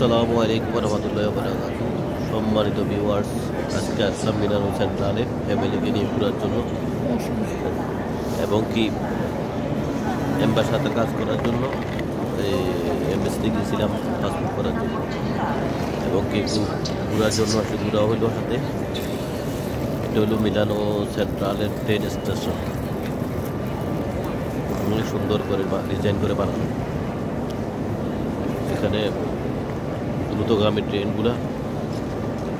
আসসালামু আলাইকুম রহমতুল্লাহ বরকাত। সম্মানিত ভিউয়ার্স, আজকে আসলাম মিনারো সেন্ট্রালে ফ্যামিলিকে নিয়ে ঘোরার জন্য এবং কি এম্বাসাতে কাজ করার জন্য। এমএসতে গিয়েছিলাম পাসপোর্ট করার জন্য এবং কি ঘোরার জন্য আসলে ঘোরা হইল হাতে। এটা হলো মিলানো সেন্ট্রালের ট্রেন স্টেশন, অনেক সুন্দর করে ডিজাইন করে বানানো। এখানে দ্রুতগামী ট্রেনগুলা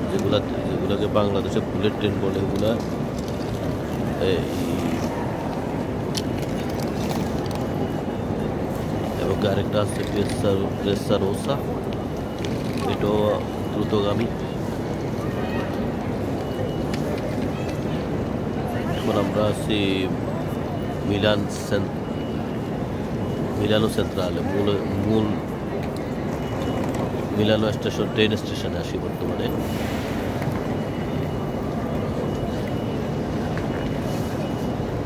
যেগুলাকে বাংলাদেশে বুলেট ট্রেন বলে, এগুলা এবং আরেকটা আছে প্রেসারোসা, এটাও দ্রুতগামী। এখন আমরা আছি মিলানো সেন্ট্রালে, মূল মিলানো স্টেশন, ট্রেন স্টেশনে আসি বর্তমানে।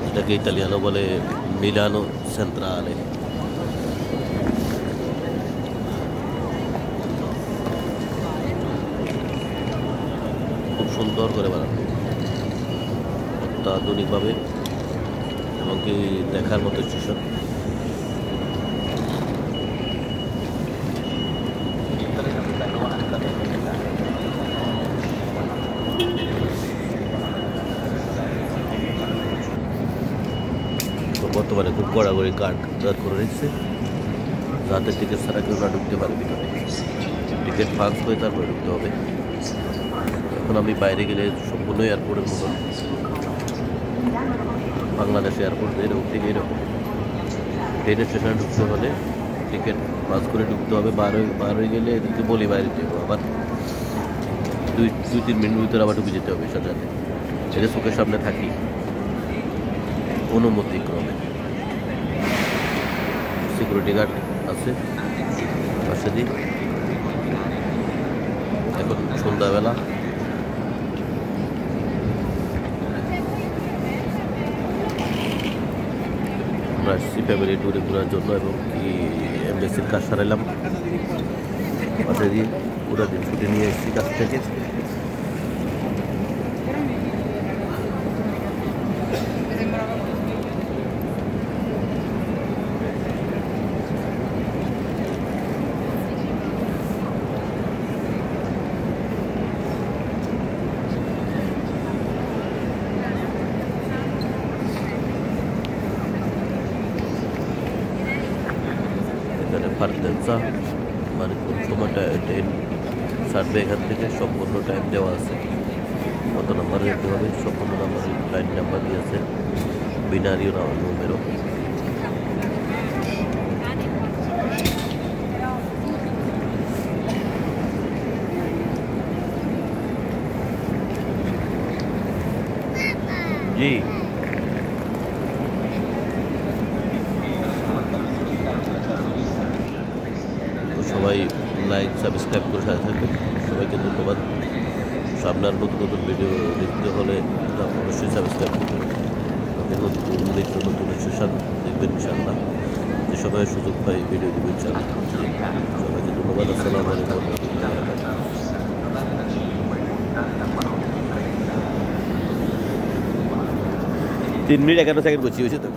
এটাকে ইতালিয়ানো বলে মিলানো সেন্ট্রালে। খুব সুন্দর করে বানানো, অত্যাধুনিকভাবে, এবং কি দেখার মতো স্টেশন। বর্তমানে খুব কড়াকড়ি কার্ড করে নিচ্ছে, যাতে টিকিট ছাড়া কেউ না ঢুকতে পারে ভিতরে। টিকিট পাস করে তারপরে ঢুকতে হবে। এখন আমি বাইরে গেলে সম্পূর্ণ এয়ারপোর্টের মতন, বাংলাদেশ এয়ারপোর্ট এরকম ঠিক এরকম। ট্রেন স্টেশনে ঢুকতে হলে টিকিট পাস করে ঢুকতে হবে। বার হয়ে গেলে এদেরকে বলি বাইরে যেতে হবে, আবার দুই তিন মিনিট ভিতরে আবার ঢুকে যেতে হবে সাথে সাথে। এটা চোখের সামনে থাকি অনুমতি ক্রমে। সিকিউরিটি গার্ড আছে পাশে দিই। এখন সন্ধ্যাবেলা, আমরা আসছি ফ্যামিলি ট্যুরে ঘোরার জন্য এবং কি এমবেসির কাজ সারাইলাম পাশে দিয়ে। পুরো দিন ছুটি নিয়ে এসেছি কাছ থেকে। পারতেন্সা মানে কোন সময়টা ট্রেন ছাড়বে এখান থেকে সম্পূর্ণ টাইম দেওয়া আছে, কত নাম্বার যেতে হবে সম্পূর্ণ নাম্বার, লাইন নাম্বার দিয়েছে, বিনারিও না নোমেরও। জি সবাই লাইক সাবস্ক্রাইব করে সাথে থাকবেন। সবাইকে ধন্যবাদ। সামনে আর নতুন নতুন ভিডিও দেখতে হলে অবশ্যই সাবস্ক্রাইব করবেন। নতুন নতুন স্টেশন দেখবেন ইনশাআল্লাহ। যে সবাই সুযোগ পাই ভিডিও দেবেন ইনশাআল্লাহ। সবাইকে ধন্যবাদ। আসসালামু আলাইকুম। 3 মিনিট 11 সেকেন্ড করছি, হয়েছে তো।